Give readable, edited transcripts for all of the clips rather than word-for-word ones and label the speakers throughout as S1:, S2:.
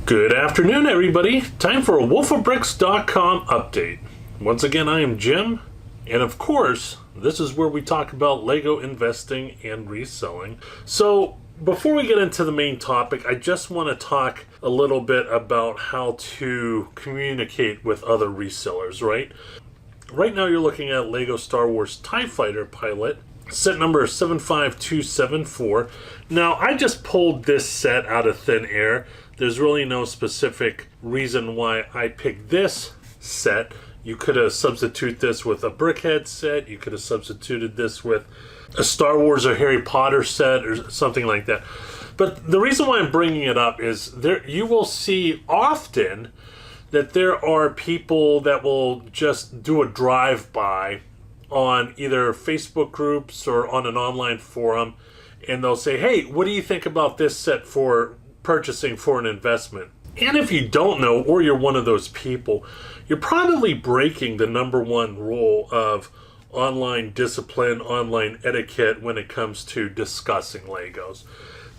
S1: Good afternoon, everybody. Time for a wolfofbricks.com update. Once again, I am Jim, and of course, this is where we talk about Lego investing and reselling. So, before we get into the main topic, I just want to talk a little bit about how to communicate with other resellers, right? Right now, you're looking at Lego Star Wars TIE Fighter pilot, set number 75274. Now, I just pulled this set out of thin air. There's really no specific reason why I picked this set. You could have substituted this with a Brickhead set. You could have substituted this with a Star Wars or Harry Potter set or something like that. But the reason why I'm bringing it up is you will see often that there are people that will just do a drive-by on either Facebook groups or on an online forum, and they'll say, hey, what do you think about this set for purchasing for an investment? And if you don't know, or you're one of those people, you're probably breaking the number one rule of online discipline, online etiquette when it comes to discussing Legos.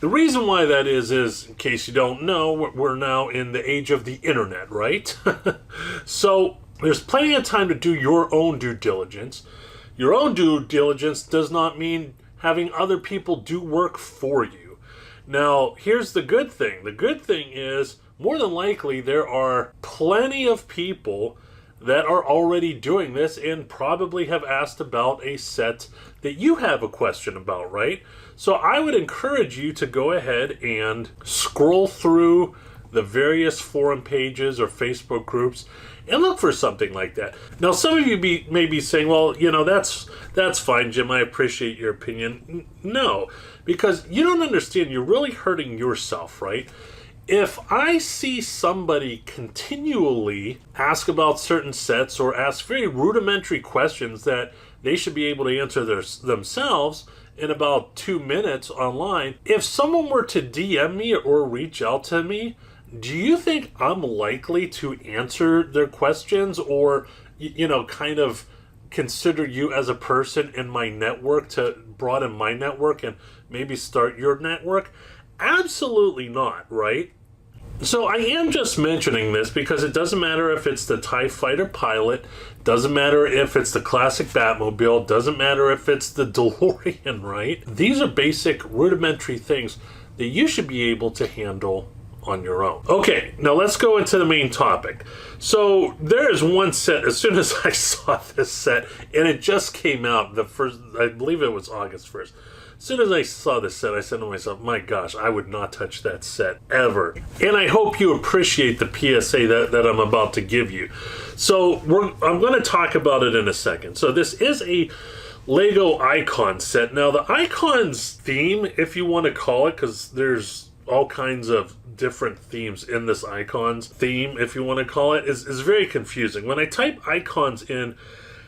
S1: The reason why that is, in case you don't know, we're now in the age of the internet, right? So there's plenty of time to do your own due diligence. Your own due diligence does not mean having other people do work for you. Now, here's the good thing. The good thing is, more than likely, there are plenty of people that are already doing this and probably have asked about a set that you have a question about, right? So I would encourage you to go ahead and scroll through the various forum pages or Facebook groups and look for something like that. Now, some of you may be saying, well, you know, that's fine, Jim. I appreciate your opinion. No, because you don't understand. You're really hurting yourself, right? If I see somebody continually ask about certain sets or ask very rudimentary questions that they should be able to answer themselves in about 2 minutes online, if someone were to DM me or reach out to me, do you think I'm likely to answer their questions or, you know, kind of consider you as a person in my network to broaden my network and maybe start your network? Absolutely not, right? So I am just mentioning this because it doesn't matter if it's the TIE Fighter pilot, doesn't matter if it's the classic Batmobile, doesn't matter if it's the DeLorean, right? These are basic rudimentary things that you should be able to handle on your own. Okay, now let's go into the main topic. So there is one set, as soon as I saw this set, and it just came out, I believe it was August 1st. As soon as I saw this set, I said to myself, my gosh, I would not touch that set ever. And I hope you appreciate the PSA that I'm about to give you. So I'm going to talk about it in a second. So this is a Lego icon set. Now the icons theme, if you want to call it, because there's all kinds of different themes in this icons theme, if you want to call it, is very confusing. When I type icons in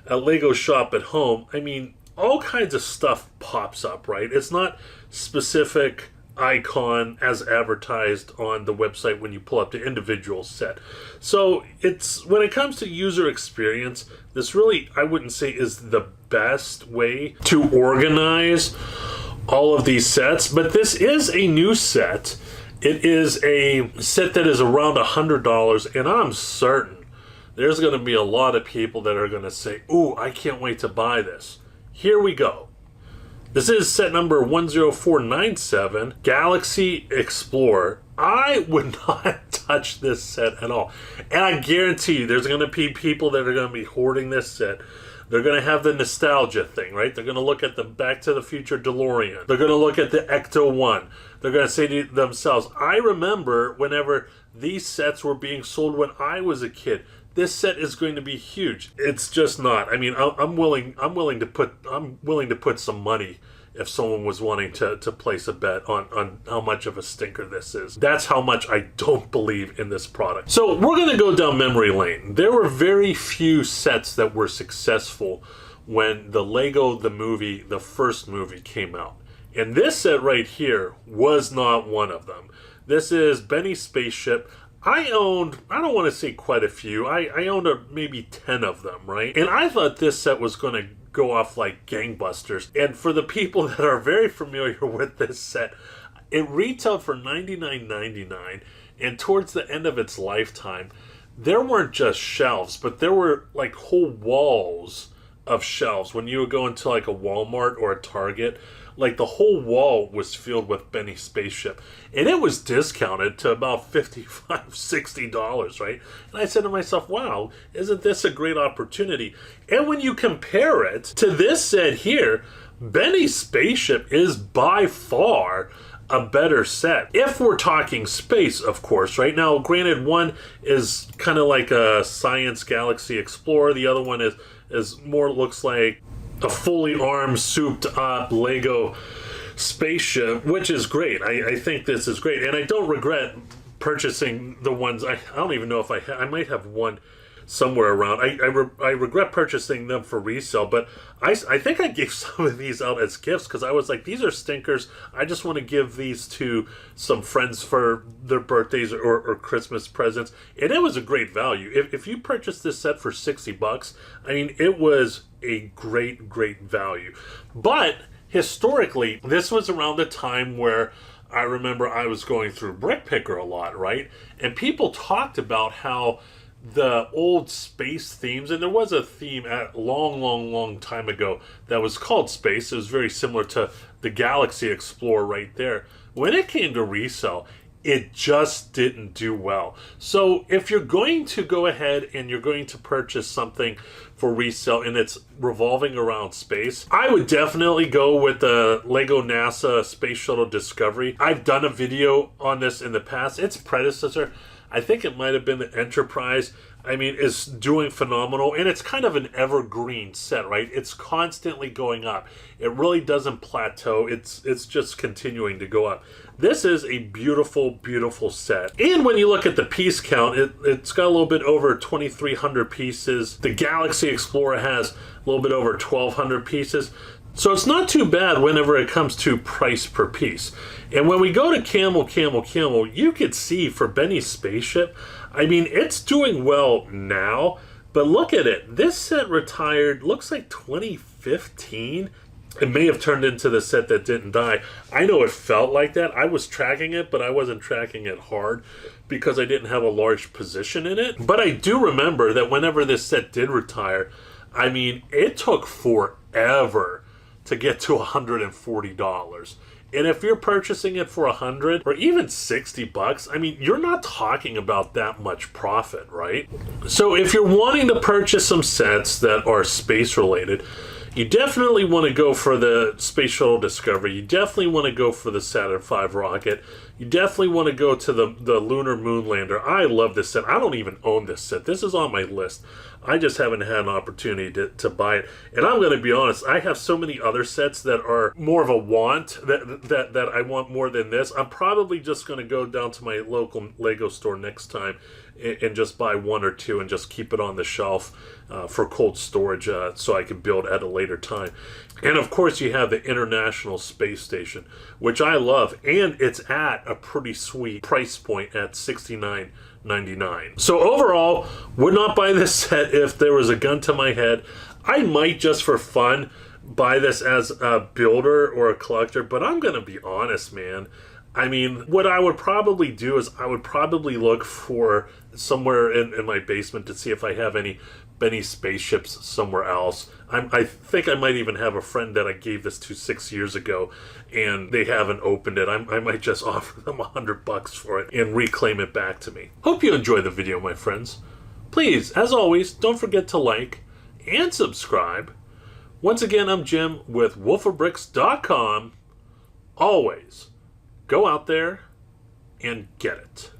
S1: a Lego shop at home, I mean, all kinds of stuff pops up, right? It's not specific icon as advertised on the website when you pull up the individual set. So it's, when it comes to user experience, this really, I wouldn't say is the best way to organize all of these sets, but this is a new set. It is a set that is around $100, and I'm certain there's going to be a lot of people that are going to say, ooh, I can't wait to buy this. Here we go. This is set number 10497, Galaxy Explorer. I would not touch this set at all. And I guarantee you there's going to be people that are going to be hoarding this set. They're going to have the nostalgia thing, right? They're going to look at the Back to the Future DeLorean. They're going to look at the Ecto-1. They're going to say to themselves, I remember whenever these sets were being sold when I was a kid. This set is going to be huge. It's just not. I mean, I'm willing to put some money if someone was wanting to place a bet on how much of a stinker this is. That's how much I don't believe in this product. So we're going to go down memory lane. There were very few sets that were successful when the Lego the movie, the first movie, came out. And this set right here was not one of them. This is Benny's Spaceship. I owned, I don't want to say quite a few, I owned maybe 10 of them, right? And I thought this set was going to go off like gangbusters. And for the people that are very familiar with this set, it retailed for $99.99. And towards the end of its lifetime, there weren't just shelves, but there were like whole walls of shelves. When you would go into like a Walmart or a Target, like the whole wall was filled with Benny Spaceship. And it was discounted to about $55, $60, right? And I said to myself, wow, isn't this a great opportunity? And when you compare it to this set here, Benny Spaceship is by far a better set. If we're talking space, of course, right? Now, granted, one is kind of like a Science Galaxy Explorer. The other one is more looks like a fully armed, souped up Lego spaceship, which is great. I think this is great. And I don't regret purchasing the ones. I don't even know if I might have one somewhere around. I regret purchasing them for resale, but I think I gave some of these out as gifts because I was like, these are stinkers. I just want to give these to some friends for their birthdays or Christmas presents. And it was a great value. If you purchased this set for $60, I mean, it was a great value. But historically, this was around the time where I remember I was going through Brick Picker a lot, right? And people talked about how the old space themes, and there was a theme at long time ago that was called Space. It was very similar to the Galaxy Explorer right there. When it came to resale, it just didn't do well. So if you're going to go ahead and you're going to purchase something for resale and it's revolving around space, I would definitely go with the Lego NASA Space Shuttle Discovery. I've done a video on this in the past. Its predecessor, I think it might have been the Enterprise, I mean, is doing phenomenal. And it's kind of an evergreen set, right? It's constantly going up. It really doesn't plateau. It's just continuing to go up. This is a beautiful set. And when you look at the piece count, it's got a little bit over 2,300 pieces. The Galaxy Explorer has a little bit over 1,200 pieces. So it's not too bad whenever it comes to price per piece. And when we go to Camel, you could see for Benny's Spaceship, I mean, it's doing well now, but look at it. This set retired, looks like 2015. It may have turned into the set that didn't die. I know it felt like that. I was tracking it, but I wasn't tracking it hard because I didn't have a large position in it. But I do remember that whenever this set did retire, I mean, it took forever to get to $140. And if you're purchasing it for $100 or even $60, I mean, you're not talking about that much profit, right? So if you're wanting to purchase some sets that are space related, you definitely want to go for the Space Shuttle Discovery. You definitely want to go for the Saturn V rocket. You definitely want to go to the Lunar Moon Lander. I love this set. I don't even own this set. This is on my list. I just haven't had an opportunity to buy it. And I'm going to be honest, I have so many other sets that are more of a want, that I want more than this. I'm probably just going to go down to my local Lego store next time and just buy one or two and just keep it on the shelf for cold storage so I can build at a later time. And of course you have the International Space Station, which I love, and it's at a pretty sweet price point at $69.99. So overall, would not buy this set if there was a gun to my head. I might just for fun buy this as a builder or a collector, but I'm gonna be honest, man. I mean, what I would probably do is I would probably look for somewhere in my basement to see if I have any Benny Spaceships somewhere else. I think I might even have a friend that I gave this to 6 years ago, and they haven't opened it. I might just offer them $100 for it and reclaim it back to me. Hope you enjoyed the video, my friends. Please, as always, don't forget to like and subscribe. Once again, I'm Jim with wolfofbricks.com. Always go out there and get it.